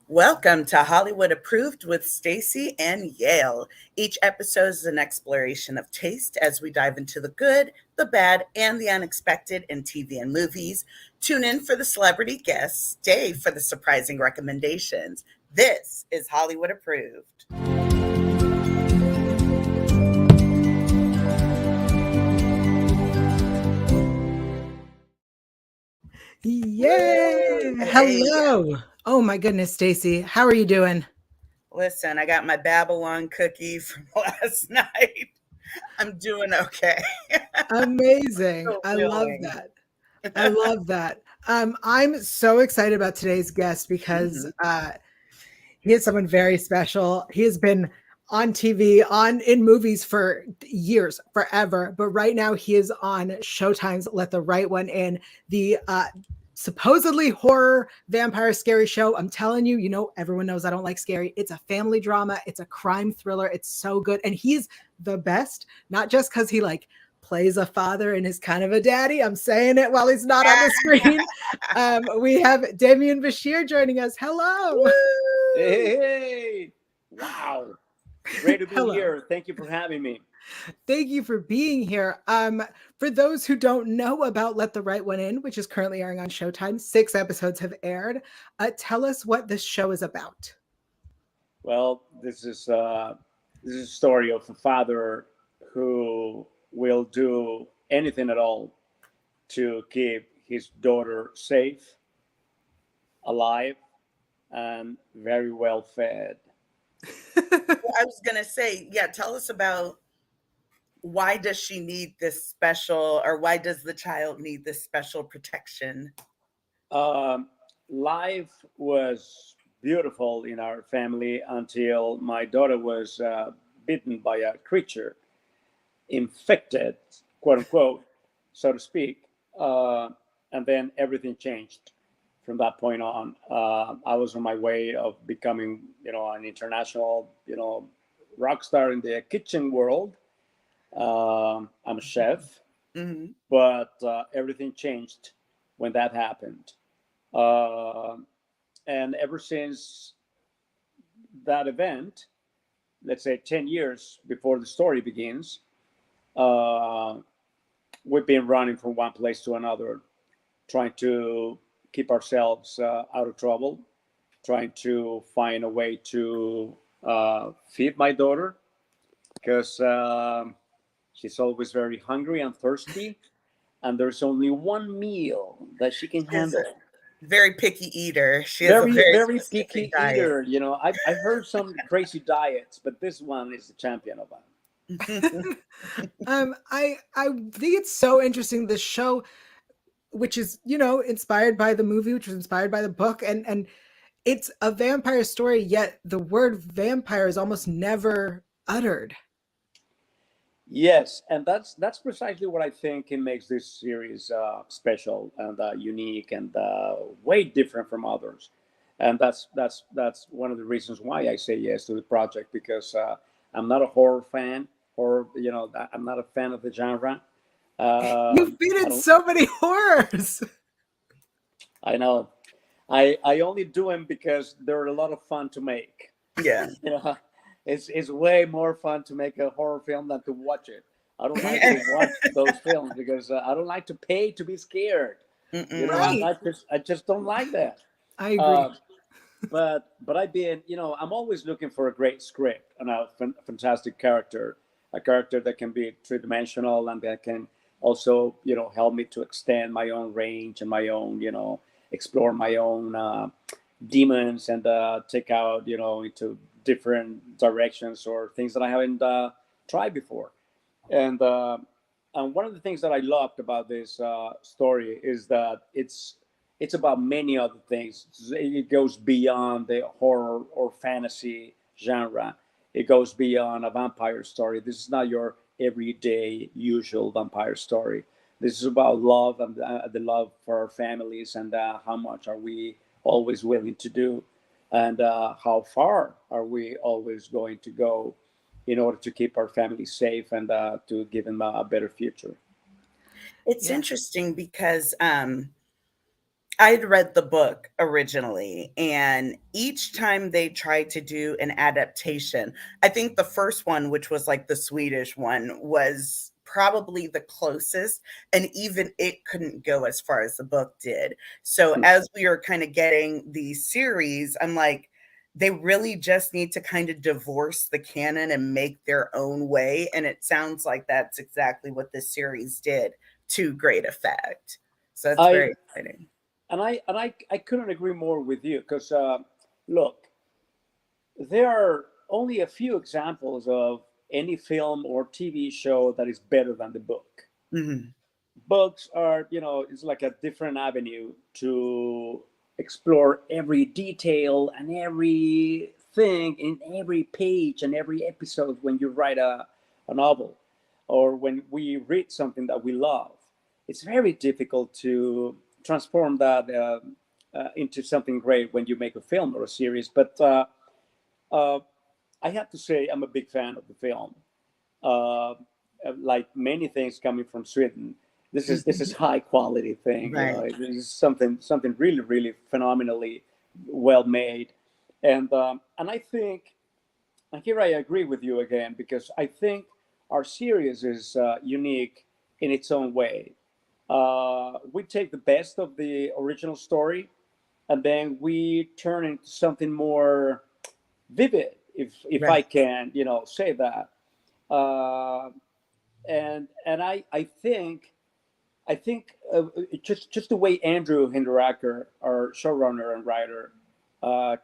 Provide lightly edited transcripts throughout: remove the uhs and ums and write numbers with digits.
Welcome to Hollywood Approved with Stacey and Yael. Each episode is an exploration of taste as we dive into the good, the bad, and the unexpected in TV and movies. Tune in for the celebrity guests, stay for the surprising recommendations. This is Hollywood Approved. Yay! Hey, Hello. Oh my goodness, Stacey. How are you doing? listen, I got my Babylon cookie from last night. I'm doing okay. Amazing. Still I love feeling. that. I love that. I'm so excited about today's guest because Mhm. he is someone very special. He has been on TV, on in movies for years, forever. But right now he is on Showtimes Let the Right One In, the supposedly horror vampire scary show. I'm telling you, everyone knows I don't like scary. It's a family drama, it's a crime thriller. It's so good. And he's the best, not just because he plays a father and is kind of a daddy. I'm saying it while he's not on the screen. We have Demián Bichir joining us. Hello. Woo! Hey, wow. Great to be Hello. here. Thank you for having me. Thank you for being here. For those who don't know about Let the Right One In, which is currently airing on Showtime, 6 episodes have aired. Tell us what this show is about. Well, this is a story of a father who will do anything at all to keep his daughter safe, alive, and very well fed. Well, I was gonna say, yeah, tell us about why does she need this special, or why does the child need this special protection? Um, Life was beautiful in our family until my daughter was bitten by a creature, infected, quote unquote, so to speak. And then everything changed from that point on. I was on my way of becoming, an international, rock star in the kitchen world. I'm a chef, Hmm. but everything changed when that happened. Uh, and ever since that event, let's say 10 years before the story begins, uh, we've been running from one place to another, trying to keep ourselves out of trouble, trying to find a way to feed my daughter because she's always very hungry and thirsty, and there's only one meal that she can She's a handle. very picky eater. She has a Very, very very specific picky diet. eater. I've heard some crazy diets, but this one is the champion of them. I think it's so interesting. This show, which is inspired by the movie, which was inspired by the book, and it's a vampire story. Yet the word vampire is almost never uttered. Yes, and that's precisely what I think it makes this series special and unique and way different from others. And that's one of the reasons why I say yes to the project because I'm not a horror fan, or I'm not a fan of the genre. You've been I in don't. so many horrors. I know. I only do them because they're a lot of fun to make. Yeah. You know, it's way more fun to make a horror film than to watch it. I don't like to watch those films because I don't like to pay to be scared. Mm-mm. Right. I just don't like that. I agree. Uh, but I've been, I'm always looking for a great script and a fantastic character, a character that can be three dimensional and that can also, help me to extend my own range and my own, explore my own demons and take out, into different directions or things that I haven't tried before. And one of the things that I loved about this story is that it's about many other things. It goes beyond the horror or fantasy genre. It goes beyond a vampire story. This is not your everyday usual vampire story. This is about love and the love for our families and how much are we always willing to do, and how far are we always going to go in order to keep our family safe and to give them a better future. It's Yes. interesting because I'd read the book originally, and each time they tried to do an adaptation, I think the first one, which was like the Swedish one, was probably the closest, and even it couldn't go as far as the book did. So Hmm. as we are kind of getting the series, I'm like, they really just need to kind of divorce the canon and make their own way. And it sounds like that's exactly what this series did to great effect. So it's I very exciting. I couldn't agree more with you because look, there are only a few examples of any film or TV show that is better than the book. Mhm. Books are, it's like a different avenue to explore every detail and everything in every page and every episode when you write a novel or when we read something that we love. It's very difficult to transform that into something great when you make a film or a series. But uh, I have to say, I'm a big fan of the film. Uh, like many things coming from Sweden, this is high quality thing. Right. It is something really really phenomenally well made, and I think, and here I agree with you again because I think our series is unique in its own way. We take the best of the original story, and then we turn it into something more vivid, if I Right. can, say that. Uh, and I think just the way Andrew Hinderaker, our showrunner and writer,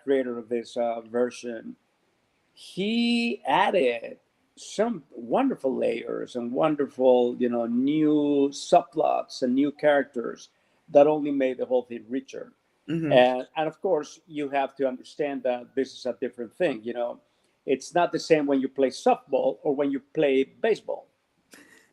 creator of this version, he added some wonderful layers and wonderful, new subplots and new characters that only made the whole thing richer. Mhm. And of course, you have to understand that this is a different thing. It's not the same when you play softball or when you play baseball.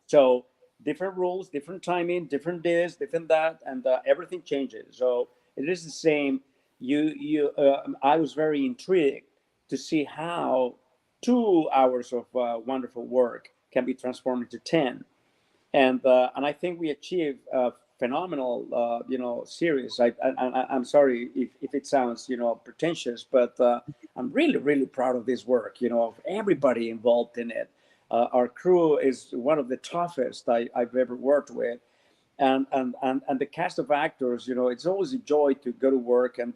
So different rules, different timing, different this, different that, and everything changes. So it is the same. I was very intrigued to see how 2 hours of wonderful work can be transformed into 10, and I think we achieved a phenomenal series. I'm sorry if it sounds pretentious, but I'm really really proud of this work. Of everybody involved in it. Our crew is one of the toughest I've ever worked with, and the cast of actors. It's always a joy to go to work and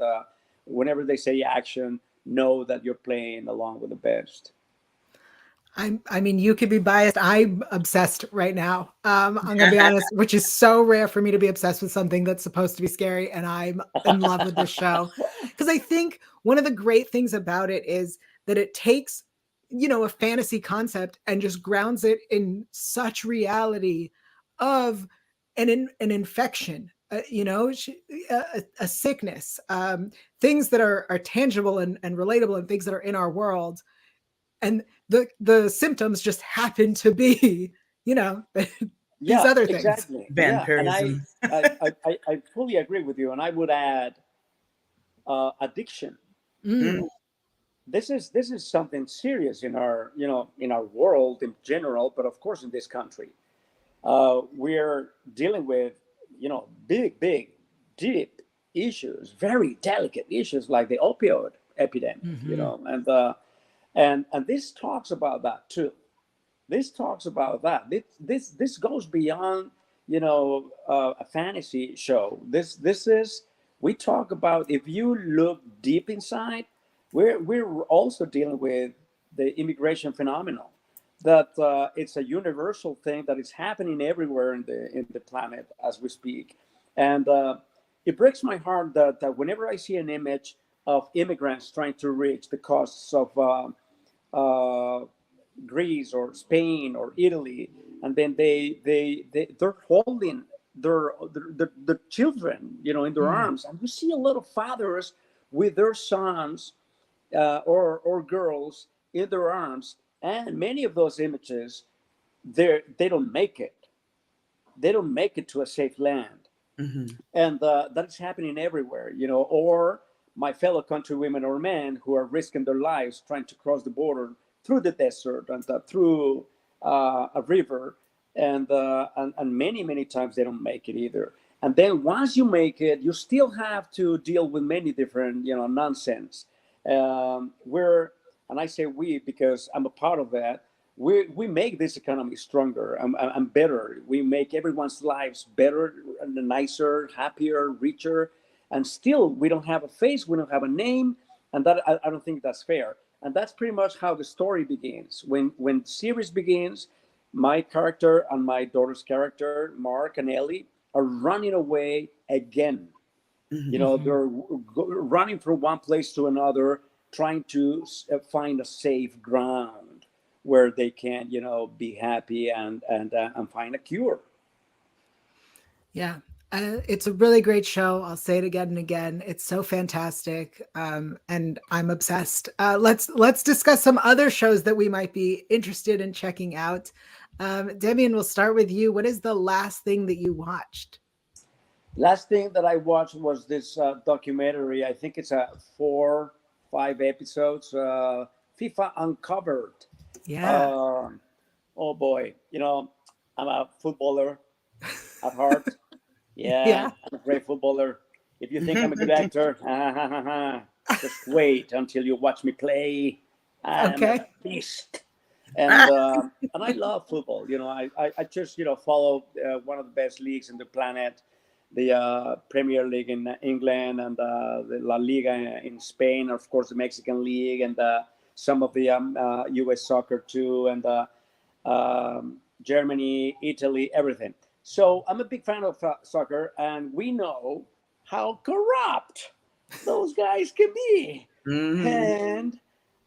whenever they say action, know that you're playing along with the best. I mean, you could be biased. I'm obsessed right now. I'm gonna be honest, which is so rare for me to be obsessed with something that's supposed to be scary, and I'm in love with this show. Because I think one of the great things about it is that it takes, a fantasy concept and just grounds it in such reality of an infection, a sickness, things that are tangible and relatable, and things that are in our world, and the symptoms just happen to be these Yeah, other things. exactly. Yeah, and I, Vampirism. I, I, I I fully agree with you, and I would add addiction. Mm. Mm. This is something serious in our in our world in general, but of course in this country, we're dealing with big, deep issues, very delicate issues like the opioid epidemic, Mhm. and this talks about that too. This talks about that. This goes beyond a fantasy show. This is, we talk about, if you look deep inside, we're also dealing with the immigration phenomenon. That it's a universal thing that is happening everywhere in the planet as we speak, and it breaks my heart that whenever I see an image of immigrants trying to reach the coasts of uh, Greece or Spain or Italy, and then they're holding their children, in their Mm. arms, and you see a lot of fathers with their sons or girls in their arms, and many of those images, they don't make it. They don't make it to a safe land, Mhm. and that is happening everywhere, or my fellow countrywomen or men who are risking their lives trying to cross the border through the desert and through a river, and many times they don't make it either. And then once you make it, you still have to deal with many different, nonsense. And I say we because I'm a part of that. We make this economy stronger and better. We make everyone's lives better, nicer, happier, richer, and still we don't have a face, we don't have a name, and that I don't think that's fair. And that's pretty much how the story begins. When the series begins, my character and my daughter's character, Mark and Ellie, are running away again. They're running from one place to another, trying to find a safe ground where they can, be happy and find a cure. Yeah. It's a really great show. I'll say it again and again. It's so fantastic, and I'm obsessed. Let's discuss some other shows that we might be interested in checking out. Demián, we'll start with you. What is the last thing that you watched? Last thing that I watched was this documentary. I think it's 4-5 episodes. FIFA Uncovered. Yeah. Oh boy, I'm a footballer at heart. Yeah. I'm a great footballer. If you think I'm a good actor, just wait until you watch me play. I'm a beast. And I love football. I just follow one of the best leagues in the planet, the Premier League in England, and the La Liga in Spain, of course the Mexican League, and some of the U.S. soccer too, and Germany, Italy, everything. So I'm a big fan of soccer, and we know how corrupt those guys can be. And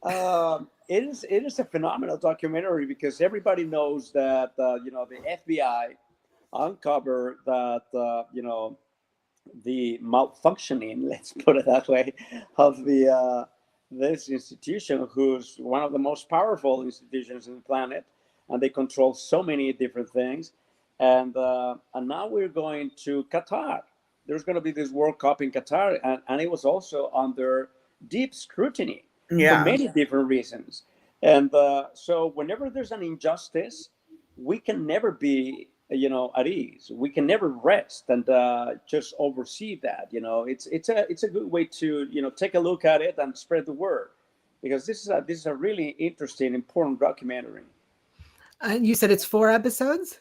it is a phenomenal documentary because everybody knows that the FBI uncovered that the malfunctioning, let's put it that way, of the this institution, who's one of the most powerful institutions in the planet, and they control so many different things. And now we're going to Qatar. There's going to be this World Cup in Qatar, and it was also under deep scrutiny for many different reasons. And so whenever there's an injustice, we can never be at ease. We can never rest and just oversee that. It's a good way to take a look at it and spread the word, because this is a really interesting, important documentary. And you said it's 4 episodes?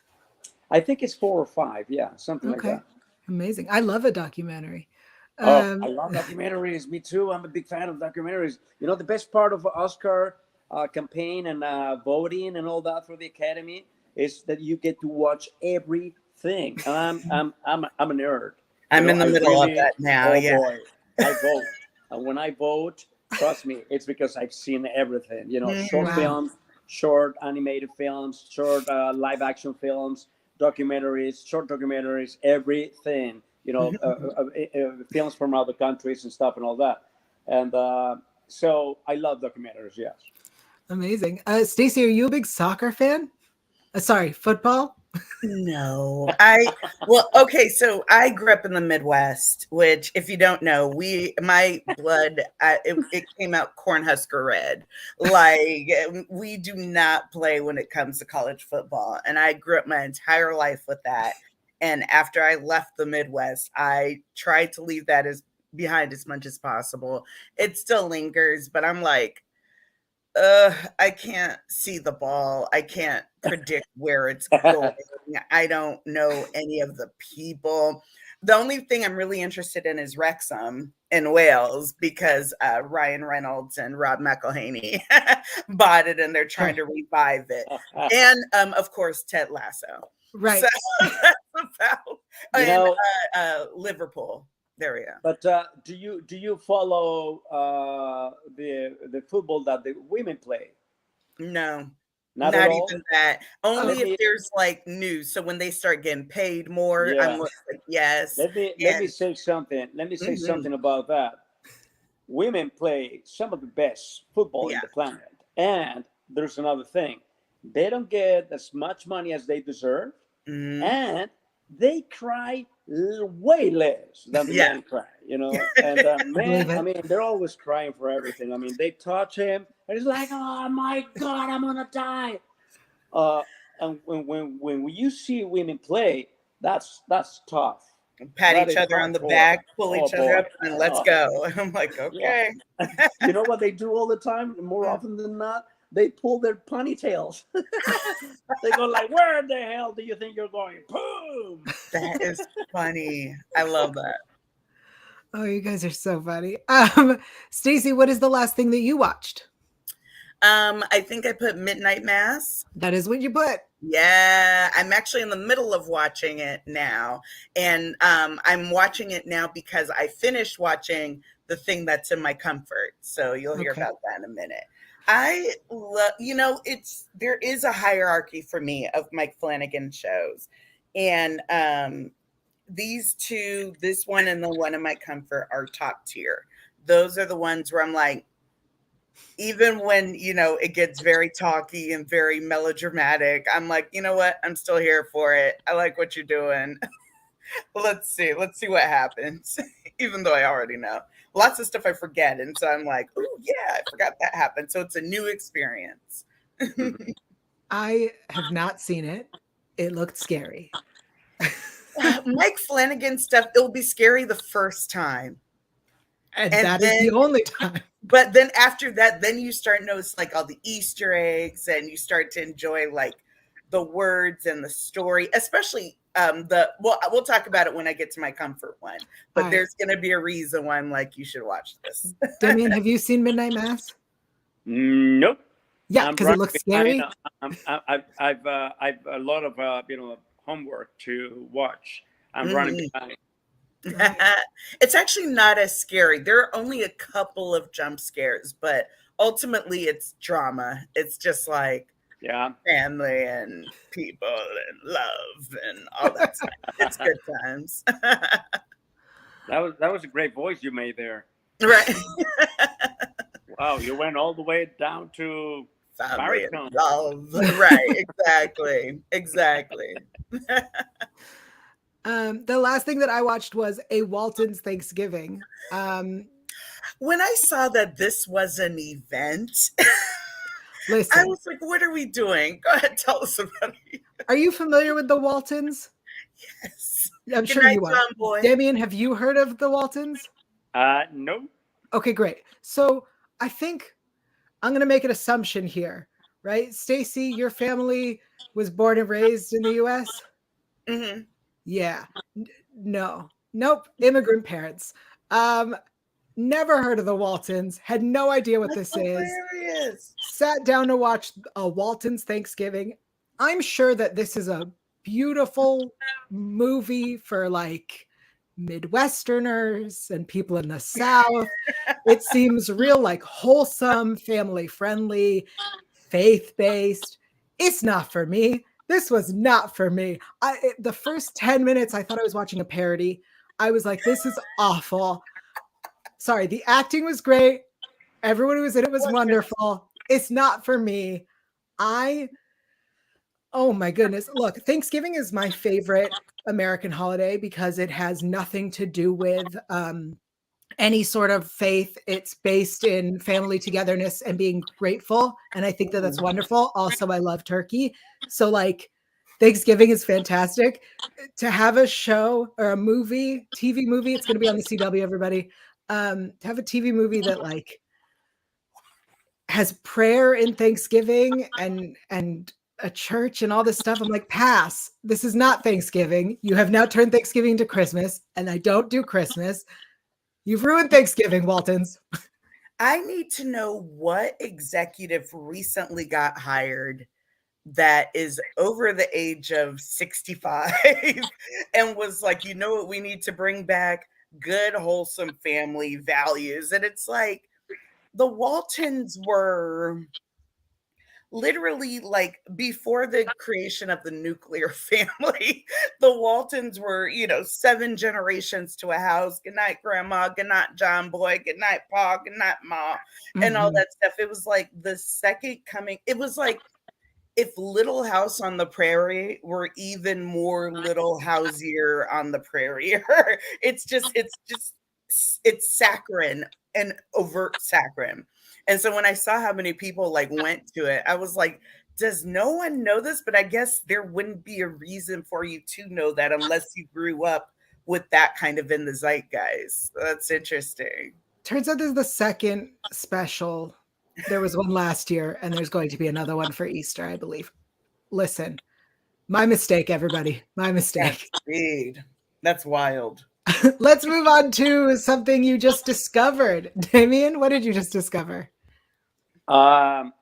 I think it's 4 or 5, something like that. Amazing. I love a documentary. I love documentaries. Me too. I'm a big fan of documentaries. The best part of Oscar campaign and voting and all that for the Academy is that you get to watch everything. And I'm a nerd. I'm in the middle of that now. Oh boy, I vote. And when I vote, trust me, it's because I've seen everything. Short films, short animated films, short live action films, documentaries, short documentaries, everything. Films from other countries and stuff and all that. And so I love documentaries. Yes. Amazing. Stacey, are you a big soccer fan? Sorry, football? No. Okay, so I grew up in the Midwest, which, if you don't know, my blood, it came out Cornhusker red. Like, we do not play when it comes to college football. And I grew up my entire life with that. And after I left the Midwest, I tried to leave that behind as much as possible. It still lingers, but I'm like, I can't see the ball. I can't predict where it's going. I don't know any of the people. The only thing I'm really interested in is Wrexham in Wales, because Ryan Reynolds and Rob McElhenney bought it and they're trying to revive it. And of course, Ted Lasso. Right. So that's about Liverpool. There we go. But do you follow the football that the women play? No, not even that. Only if there's like news. So when they start getting paid more, I'm like, yes. Let me say something. Let me say something about that. Women play some of the best football in the planet, and there's another thing: they don't get as much money as they deserve, and they cry way less than the men cry, and men, I mean, they're always crying for everything. I mean, they touch him and it's like, oh my God, I'm gonna die. And when you see women play, that's tough. Pat That each is other on the hardcore. back, pull Oh each other boy. up, and let's Oh, go. I'm like, yeah. okay. You know what they do all the time? More often than not, they pull their ponytails. They go like, "Where the hell do you think you're going?" Boom. That is funny. I love that. Oh, you guys are so funny. Stacey, what is the last thing that you watched? I think I put Midnight Mass. That is what you put. Yeah, I'm actually in the middle of watching it now. And I'm watching it now because I finished watching the thing that's in my comfort. So you'll hear Okay. about that in a minute. I love, there is a hierarchy for me of Mike Flanagan shows. And these two, this one and the one in my comfort, are top tier. Those are the ones where I'm like, even when it gets very talky and very melodramatic, I'm like, you know what, I'm still here for it. I like what you're doing. Let's see what happens. Even though I already know lots of stuff I forget, and so I'm like, oh yeah, I forgot that happened. So it's a new experience. I have not seen it. It looked scary. Mike Flanagan stuff, it'll be scary the first time, And and that is then the only time. but then after that, then you start to notice like all the Easter eggs, and you start to enjoy like the words and the story, especially we'll talk about it when I get to my comfort one. But All right. there's gonna be a reason why I'm like, you should watch this. Demián, have you seen Midnight Mass? Nope. Yeah, because it looks scary. I've a lot of homework to watch. I'm running behind. It's actually not as scary. There are only a couple of jump scares, but ultimately it's drama. It's just like family and people and love and all that stuff. It's good times. That was a great voice you made there. Right. Wow, you went all the way down to family and love. Right, exactly. The last thing that I watched was a Walton's Thanksgiving. When I saw that this was an event, listen, I was like, what are we doing? Go ahead, tell us about it. Are you familiar with the Waltons? Yes. I'm sure you are. Demián, have you heard of the Waltons? No. Okay, great. So I think I'm going to make an assumption here, right? Stacey, your family was born and raised in the U.S.? Mm-hmm. Yeah. Nope. Immigrant parents. Never heard of the Waltons. Had no idea what this is. Sat down to watch a Waltons Thanksgiving. I'm sure that this is a beautiful movie for like Midwesterners and people in the South. It seems real, like wholesome, family friendly, faith-based. It's not for me. This was not for me. The first 10 minutes, I thought I was watching a parody. I was like, this is awful. Sorry, the acting was great. Everyone who was in it was wonderful. It's not for me. Oh my goodness. Look, Thanksgiving is my favorite American holiday because it has nothing to do with any sort of faith. It's based in family togetherness and being grateful. And I think that that's wonderful. Also, I love turkey. So like Thanksgiving is fantastic. To have a show or a movie, TV movie, it's going to be on the CW, everybody. To have a TV movie that like has prayer in Thanksgiving and a church and all this stuff. I'm like, pass. This is not Thanksgiving. You have now turned Thanksgiving into Christmas, and I don't do Christmas. You've ruined Thanksgiving, Waltons. I need to know what executive recently got hired that is over the age of 65 and was like, you know what, we need to bring back good, wholesome family values. And it's like, the Waltons were literally like before the creation of the nuclear family. The Waltons were, 7 generations to a house. Good night, Grandma. Good night, John Boy. Good night, Pa. Good night, Ma. And all that stuff. It was like the second coming. It was like if Little House on the Prairie were even more Little Houseier on the Prairie. It's saccharine and overt saccharine. And so when I saw how many people like went to it, I was like, does no one know this? But I guess there wouldn't be a reason for you to know that unless you grew up with that kind of in the zeitgeist. That's interesting. Turns out there's the second special. There was one last year, and there's going to be another one for Easter, I believe. Listen, my mistake, everybody. My mistake. Indeed. That's wild. Let's move on to something you just discovered. Demián, what did you just discover? Well,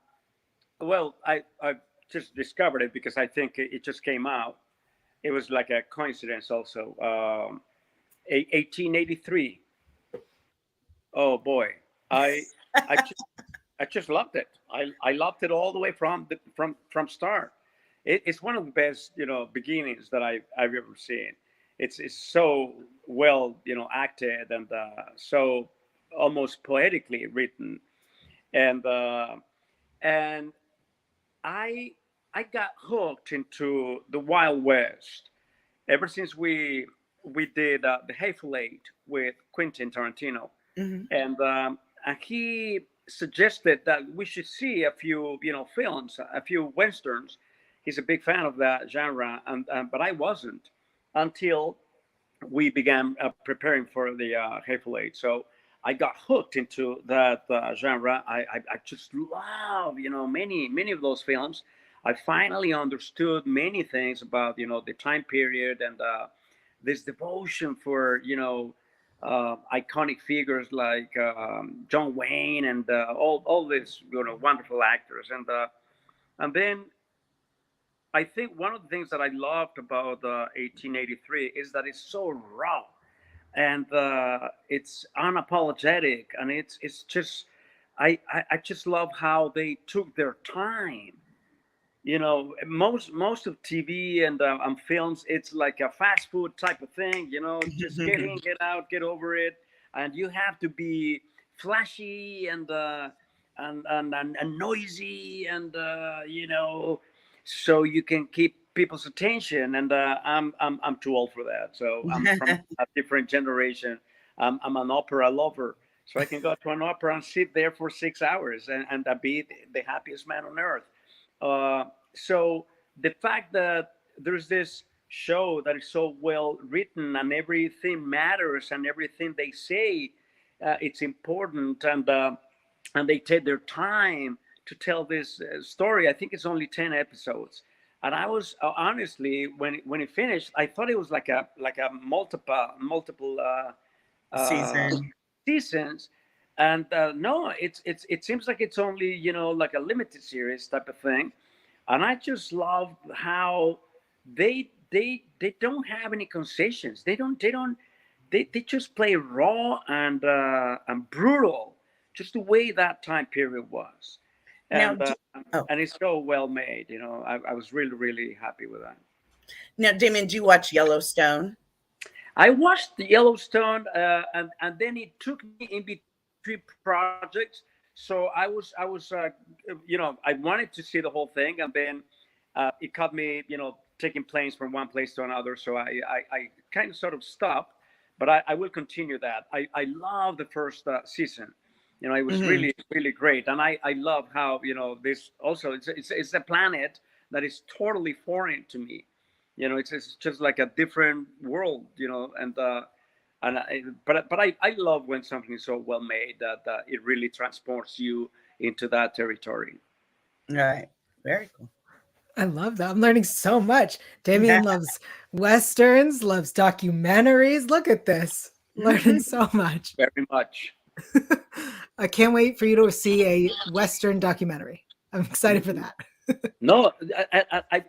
I just discovered it because I think it just came out. It was like a coincidence also. 1883. Oh boy, I just loved it. I loved it all the way from start. It's one of the best beginnings that I've ever seen. It's so well acted and so almost poetically written, and I got hooked into the Wild West ever since we did the Hateful Eight with Quentin Tarantino, and he suggested that we should see a few films, a few westerns. He's a big fan of that genre, and but I wasn't until we began preparing for the Hateful Eight. So I got hooked into that genre. I just love many of those films. I finally understood many things about the time period and this devotion for iconic figures like John Wayne and all these wonderful actors, and then I think one of the things that I loved about 1883 is that it's so raw and it's unapologetic, and it's just I just love how they took their time. Most of TV and films, it's like a fast food type of thing. Just get in, get out, get over it, and you have to be flashy and noisy and so you can keep people's attention. And I'm too old for that. So I'm from a different generation. I'm an opera lover, so I can go to an opera and sit there for 6 hours and be the happiest man on earth. So the fact that there's this show that is so well written and everything matters and everything they say, it's important, and they take their time to tell this story. I think it's only 10 episodes. And I was honestly, when it finished, I thought it was like a multiple seasons, and no, it seems like it's only like a limited series type of thing. And I just love how they don't have any concessions. They just play raw and brutal, just the way that time period was. And now, and it's so well made. I was really, really happy with that. Now, Demián, do you watch Yellowstone? I watched the Yellowstone, and then it took me in between projects. So I wanted to see the whole thing, and then it caught me, taking planes from one place to another. So I kind of sort of stopped, but I will continue that. I love the first season. It was really, really great. And I love how, this also, it's a planet that is totally foreign to me. It's just like a different world, but I love when something is so well made that it really transports you into that territory. All right. Very cool. I love that. I'm learning so much. Demián loves Westerns, loves documentaries. Look at this. Learning so much. Very much. I can't wait for you to see a Western documentary. I'm excited for that. No,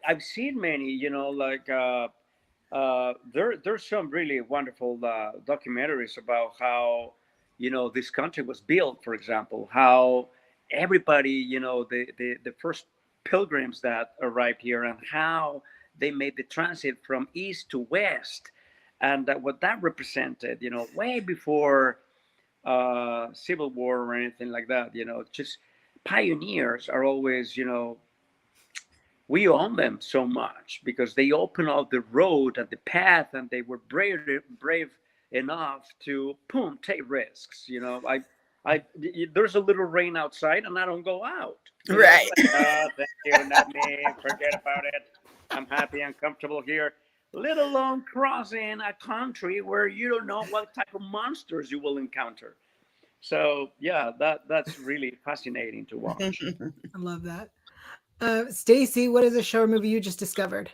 I've seen many, there's some really wonderful documentaries about how, this country was built, for example, how everybody, the first pilgrims that arrived here and how they made the transit from east to west, and what that represented, way before Civil War or anything like that. Just pioneers are always, we own them so much because they open up the road and the path, and they were brave enough to take risks. There's a little rain outside and I don't go out. Right. Thank you, not me. Forget about it. I'm happy and comfortable here. let alone crossing a country where you don't know what type of monsters you will encounter. So yeah, that's really fascinating to watch. I love that. Stacey, what is a show or movie you just discovered?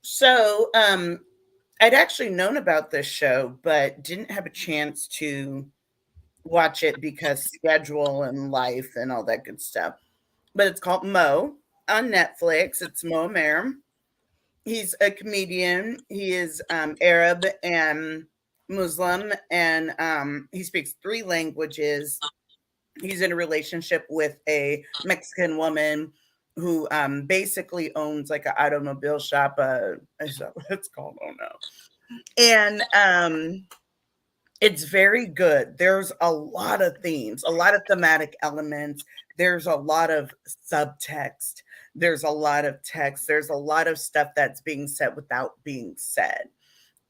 So, I'd actually known about this show, but didn't have a chance to watch it because schedule and life and all that good stuff. But it's called Mo on Netflix. It's Mo Amer. He's a comedian. He is Arab and Muslim, and he speaks 3 languages. He's in a relationship with a Mexican woman who basically owns like an automobile shop. Is that what it's called? Oh no. And it's very good. There's a lot of themes, a lot of thematic elements. There's a lot of subtext. There's a lot of text. There's a lot of stuff that's being said without being said.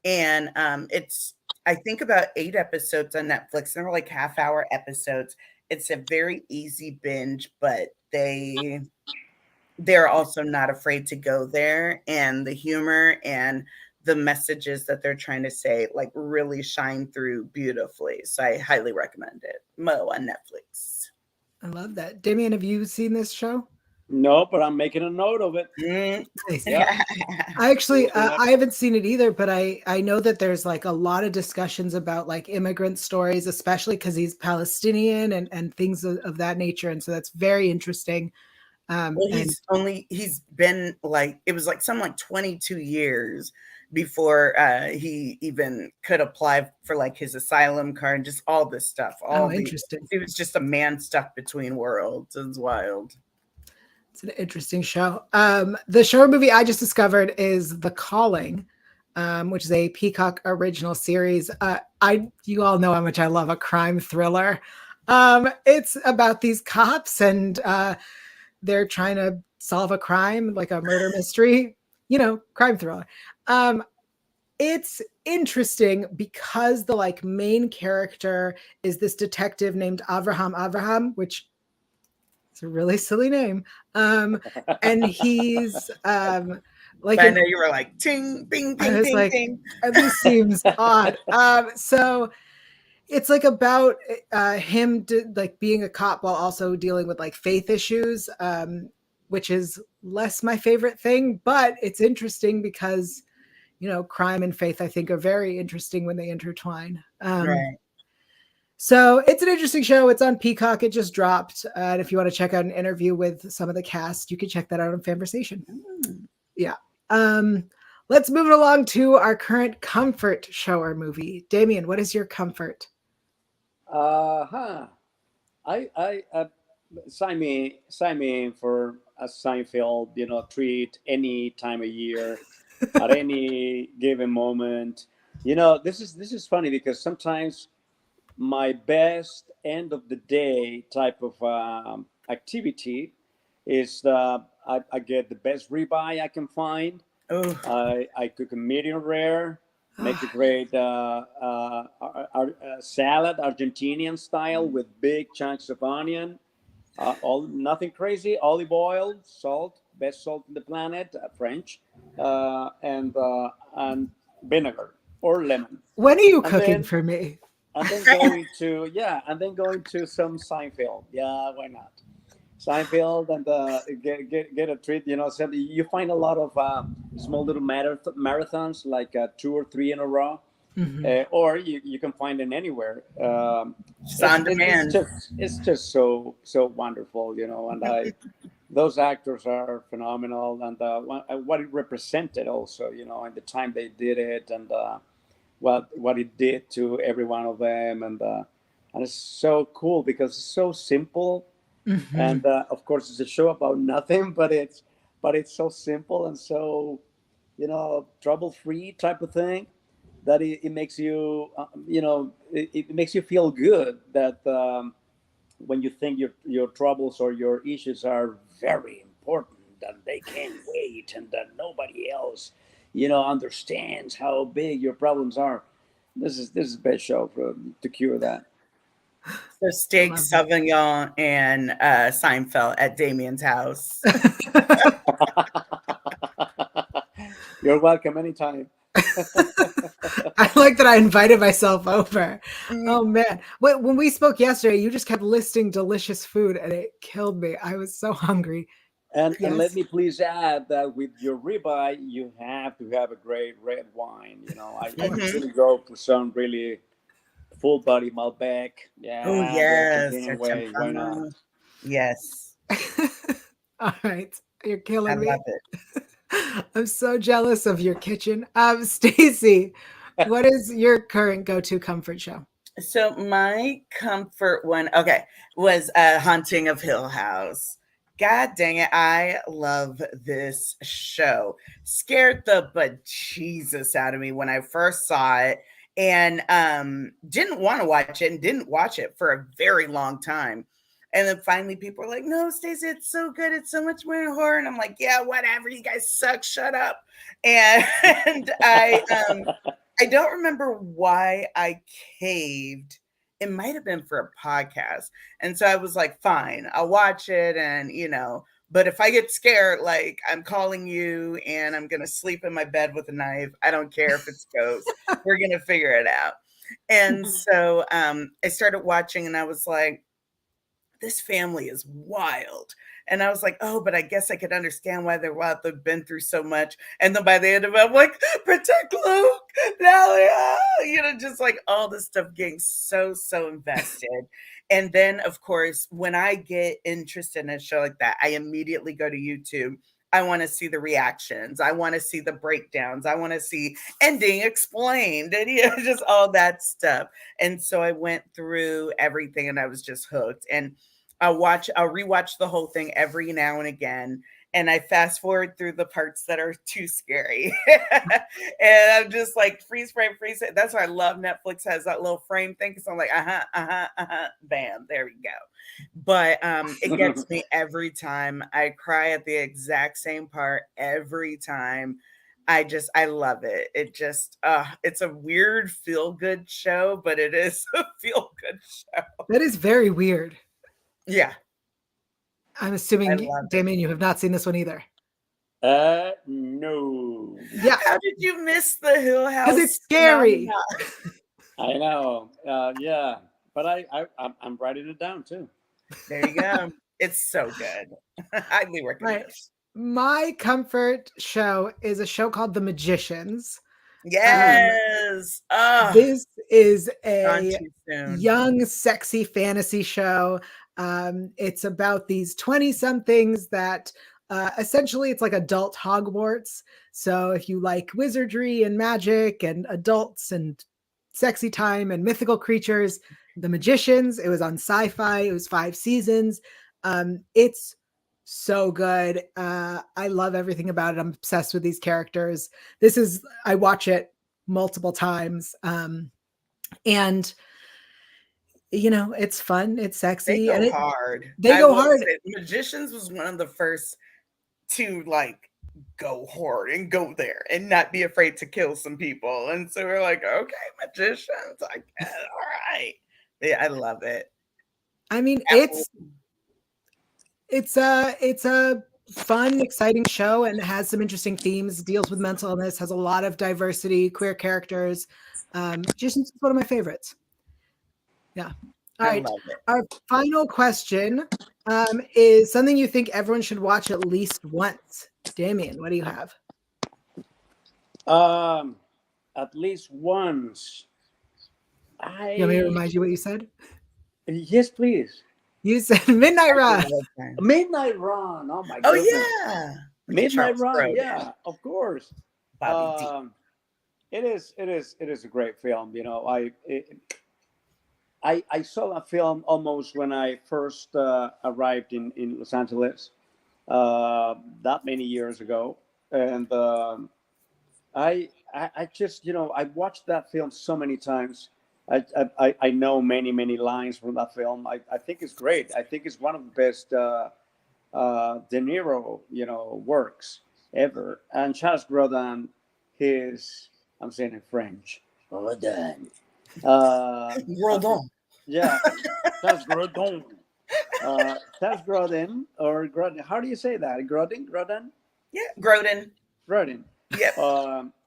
And it's, I think, about 8 episodes on Netflix. They're like half-hour episodes. It's a very easy binge, but they're also not afraid to go there. And the humor and the messages that they're trying to say like really shine through beautifully. So I highly recommend it. Mo on Netflix. I love that. Demián, have you seen this show? No, but I'm making a note of it. Nice. Yeah. I actually I haven't seen it either, but I know that there's like a lot of discussions about like immigrant stories, especially because he's Palestinian and things of that nature, and so that's very interesting. Well, he's been like, it was like some like 22 years before he even could apply for like his asylum card, just all this stuff. Interesting. He was just a man stuck between worlds. It's wild. It's an interesting show. The show or movie I just discovered is The Calling, which is a Peacock original series. You all know how much I love a crime thriller. It's about these cops and they're trying to solve a crime, like a murder mystery, crime thriller. It's interesting because the like main character is this detective named Avraham, which is a really silly name. And he's like, I know you were like ting, bing, ting, ting, like, ting. This seems odd. So it's like about him like being a cop while also dealing with like faith issues, which is less my favorite thing, but it's interesting because, crime and faith, I think, are very interesting when they intertwine. Right. So it's an interesting show. It's on Peacock. It just dropped. And if you want to check out an interview with some of the cast, you can check that out on Fanversation. Yeah. Let's move it along to our current comfort show or movie. Demián, what is your comfort? I sign me in for a Seinfeld, treat any time of year, at any given moment. This is funny because sometimes my best end of the day type of activity is I get the best ribeye I can find. I cook a medium rare, make a great salad, Argentinian style, with big chunks of onion. Nothing crazy. Olive oil, salt, best salt in the planet, French, and vinegar or lemon. When are you cooking for me? And then going to some Seinfeld. Yeah, why not? Seinfeld and get a treat. So you find a lot of small little marathons, like 2 or 3 in a row, or you can find it anywhere. It's on demand. It's just so wonderful, and those actors are phenomenal, and what it represented also, and the time they did it, and what it did to every one of them, and it's so cool because it's so simple. And of course, it's a show about nothing, but it's so simple and so, trouble-free type of thing that it makes you, it makes you feel good that when you think your troubles or your issues are very important and they can't wait and that nobody else, understands how big your problems are. This is the best show to cure that. So steak, Sauvignon, and Seinfeld at Damian's house. You're welcome anytime. I like that I invited myself over. Mm. Oh man. When we spoke yesterday, you just kept listing delicious food and it killed me. I was so hungry. And let Yes. me please add that with your ribeye, you have to have a great red wine. You know, I Mhm. usually go for some really full body Malbec. Oh Yeah, there's a yes, or Green Way. Why not? champagne. Yes, All right. You're I killing love me. it. I'm so jealous of your kitchen. Stacey, what is your current go-to comfort show? So my comfort one, okay, was Haunting of Hill House. God dang it, I love this show. Scared the bejesus out of me when I first saw it, and didn't want to watch it and didn't watch it for a very long time. And then finally people were like, "No, Stacey, it's so good. It's so much more horror." And I'm like, "Yeah, whatever. You guys suck. Shut up." And I don't remember why I caved. It might have been for a podcast. And so I was like, fine, I'll watch it. And, but if I get scared, like I'm calling you and I'm going to sleep in my bed with a knife. I don't care if it's ghosts. We're going to figure it out. And so I started watching and I was like, this family is wild. And I was like, oh, but I guess I could understand why they're wild. They've been through so much. And then by the end of it, I'm like, protect Luke, Nalia, just like all this stuff getting so invested. And then, of course, when I get interested in a show like that, I immediately go to YouTube. I want to see the reactions. I want to see the breakdowns. I want to see ending explained and just all that stuff. And so I went through everything and I was just hooked. And I'll rewatch the whole thing every now and again. And I fast forward through the parts that are too scary. And I'm just like, freeze frame, freeze it. That's why I love Netflix has that little frame thing. Cause I'm like, bam, there we go. But it gets me every time. I cry at the exact same part every time. I love it. It's a weird feel good show, but it is a feel good show. That is very weird. Yeah, I'm I assuming, love it. Demián, you have not seen this one either. No. Yeah, How did you miss the Hill House? because it's scary. I know. Yeah, but I'm writing it down too. There you go. It's so good. Highly recommend. Right. My comfort show is a show called The Magicians. Yes. This is Gone a too soon. young, sexy fantasy show. It's about these 20-somethings that essentially it's like adult Hogwarts. So if you like wizardry and magic and adults and sexy time and mythical creatures, The Magicians, it was on Sci-Fi. It was 5 seasons. It's so good. I love everything about it. I'm obsessed with these characters. I watch it multiple times. And it's fun, it's They sexy, go and hard. they I go will hard. say Magicians was one of the first to like go hard and go there and not be afraid to kill some people. And so we're like, okay, Magicians, I guess. All right. Yeah, I love it. I mean, Apple. it's a fun, exciting show and has some interesting themes, deals with mental illness, has a lot of diversity, queer characters. Magicians is one of my favorites. Yeah. All I right. love it. Our final question is something you think everyone should watch at least once. Demián, what do you have? At least once. You want me to remind you what you said? Yes, please. You said Midnight Run. Midnight Run. Oh my Oh goodness. yeah. Midnight Charles Run. Grodin. Yeah, of course. Bobby D. It is a great film. I saw that film almost when I first arrived in Los Angeles that many years ago, and I just I watched that film so many times. I know many lines from that film. I think it's great. I think it's one of the best De Niro works ever. And Charles Grodin, I'm saying in French, Grodin. Grodin. Yeah, Charles Grodin. Charles Grodin or Grodin. How do you say that? Grodin? Yeah, Grodin. Grodin. Yep.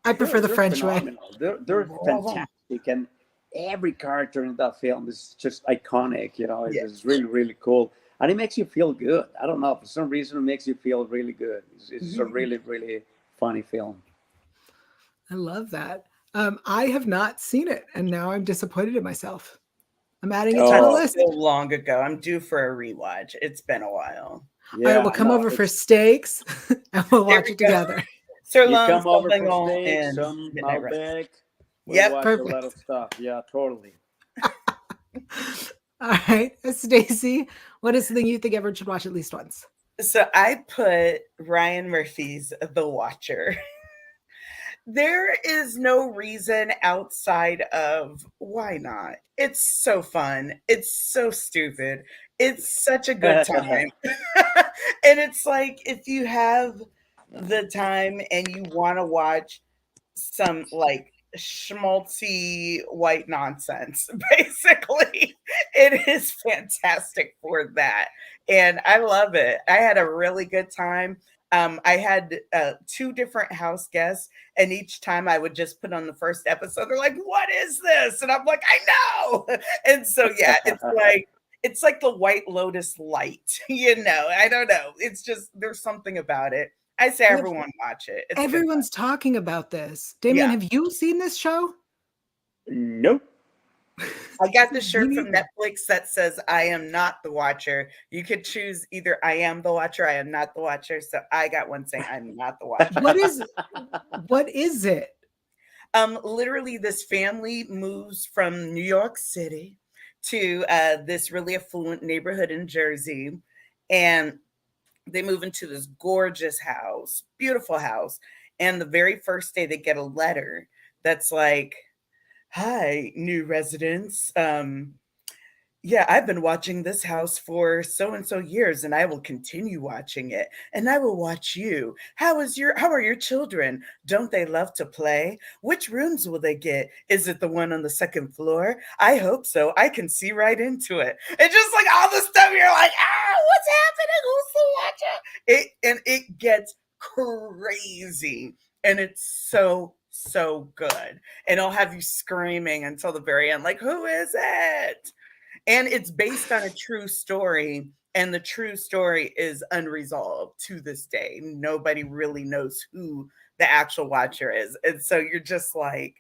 I prefer the they're French way. phenomenal. They're fantastic, and every character in that film is just iconic. It's really, really cool, and it makes you feel good. I don't know, for some reason it makes you feel really good. It's a really, really funny film. I love that. I have not seen it, and now I'm disappointed in myself. I'm adding it to the list. So long ago. I'm due for a rewatch. It's been a while. All right, we'll come over for steaks and we'll watch it together. You come over for steaks, some Malbec. Yep, watch perfect. a lot of stuff. Yeah, totally. All right, Stacey, what is something you think everyone should watch at least once? So I put Ryan Murphy's The Watcher. There is no reason outside of why not. It's so fun. It's so stupid. It's such a good time. And it's like, if you have the time and you want to watch some like schmaltzy white nonsense, basically, it is fantastic for that. And I love it. I had a really good time. I had 2 different house guests, and each time I would just put on the first episode. They're like, "What is this?" And I'm like, "I know." And so yeah, it's like the White Lotus light. I don't know. It's just, there's something about it. I say everyone watch it. Everyone's talking about this. Demián, have you seen this show? Nope. I got the shirt from Netflix that says I am not the watcher. You could choose either I am the watcher, I am not the watcher. So I got one saying I'm not the watcher. What is it? Literally this family moves from New York City to this really affluent neighborhood in Jersey. And they move into this gorgeous house, beautiful house. And the very first day they get a letter that's like, "Hi, new residents. Yeah, I've been watching this house for so and so years, and I will continue watching it. And I will watch you. How are your children? Don't they love to play? Which rooms will they get? Is it the one on the second floor? I hope so. I can see right into it." And just like all the stuff, you're like, what's happening? Who's the watcher? It gets crazy. And it's so good. And it'll have you screaming until the very end, like, who is it? And it's based on a true story, and the true story is unresolved to this day. Nobody really knows who the actual watcher is. And so you're just like,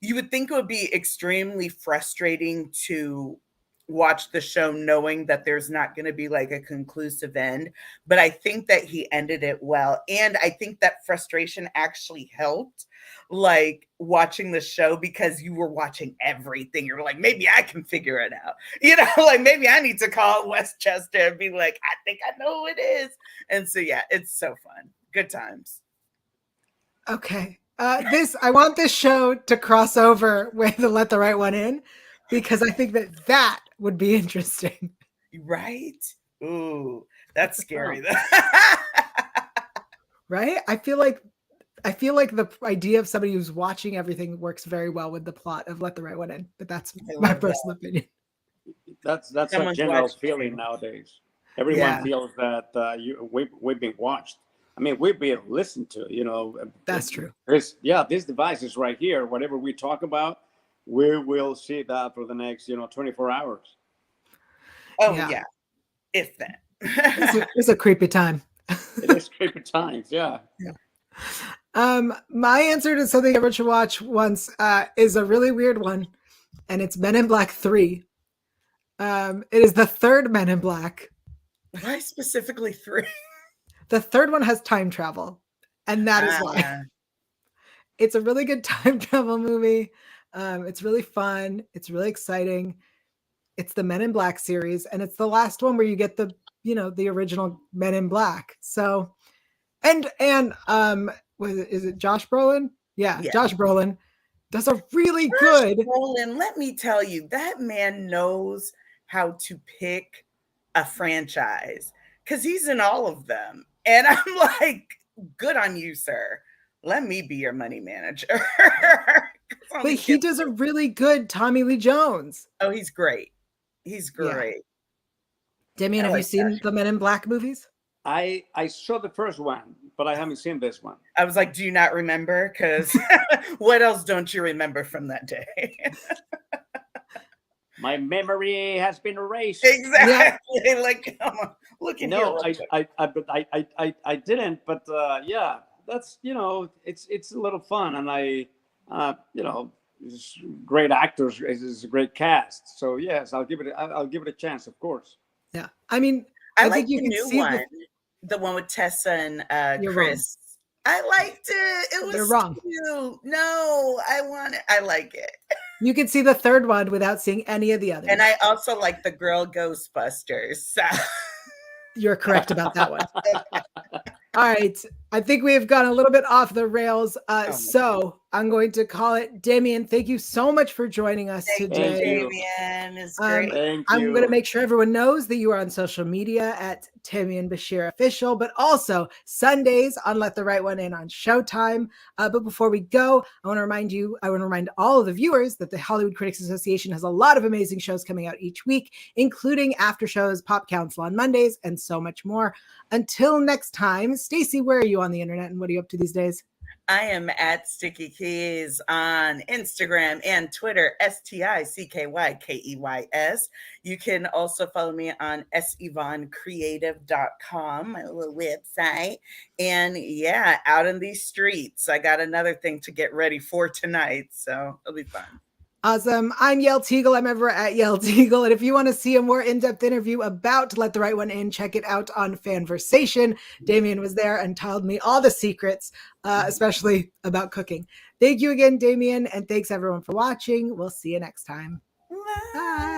you would think it would be extremely frustrating to watch the show knowing that there's not going to be like a conclusive end, but I think that he ended it well. And I think that frustration actually helped, like watching the show, because you were watching everything. You're like, maybe I can figure it out. Like maybe I need to call Westchester and be like, I think I know who it is. And so, yeah, it's so fun. Good times. Okay. I want this show to cross over with the Let the Right One In, because I think that would be interesting. Right? Ooh, that's scary though. Right? I feel like the idea of somebody who's watching everything works very well with the plot of Let the Right One In, but that's my personal opinion. That's a general feeling nowadays. Everyone feels that we've been watched. I mean, we've been listened to. That's true. This device is right here. Whatever we talk about, we will see that for the next 24 hours. Oh yeah, if that. It's a creepy time. It is creepy times. Yeah. My answer to something everyone should watch once is a really weird one, and it's Men in Black 3. It is the third Men in Black. Why specifically 3? The third one has time travel, and that is why. It's a really good time travel movie. It's really fun. It's really exciting. It's the Men in Black series, and it's the last one where you get the original Men in Black. So, and is it Josh Brolin? Yeah, Josh Brolin does a really good. Brolin, let me tell you, that man knows how to pick a franchise, because he's in all of them. And I'm like, good on you, sir. Let me be your money manager. But he does a really good Tommy Lee Jones. Oh, he's great. He's great. Demián, have you seen the Men in Black movies? I saw the first one. but I haven't seen this one. I was like, do you not remember? Because what else don't you remember from that day? My memory has been erased. Exactly. Yeah. Like, come on, look at no, I didn't. But yeah, that's it's a little fun, and great actors, it's a great cast. So yes, I'll give it a chance, of course. Yeah, I mean, I like the new one, the one with Tessa and Chris. Wrong. I liked it. It was wrong. Cute. No, I like it. You can see the third one without seeing any of the others. And I also like the girl Ghostbusters. So. You're correct about that one. All right. I think we have gone a little bit off the rails. So I'm going to call it. Demián, thank you so much for joining us today. Thank you, Demián. It's great. I'm going to make sure everyone knows that you are on social media at Demián Bichir Official, but also Sundays on Let the Right One In on Showtime. But before we go, I want to remind all of the viewers that the Hollywood Critics Association has a lot of amazing shows coming out each week, including after shows, Pop Council on Mondays, and so much more. Until next time, Stacey, where are you on the internet and what are you up to these days? I am at Sticky Keys on Instagram and Twitter, STICKYKEYS. You can also follow me on SYvonneCreative.com, my little website. And yeah, out in these streets. I got another thing to get ready for tonight, so it'll be fun. Awesome. I'm Yael Tygiel. I'm ever at Yael Tygiel. And if you want to see a more in-depth interview about Let the Right One In, check it out on Fanversation. Demián was there and told me all the secrets, especially about cooking. Thank you again, Demián. And thanks everyone for watching. We'll see you next time. Bye.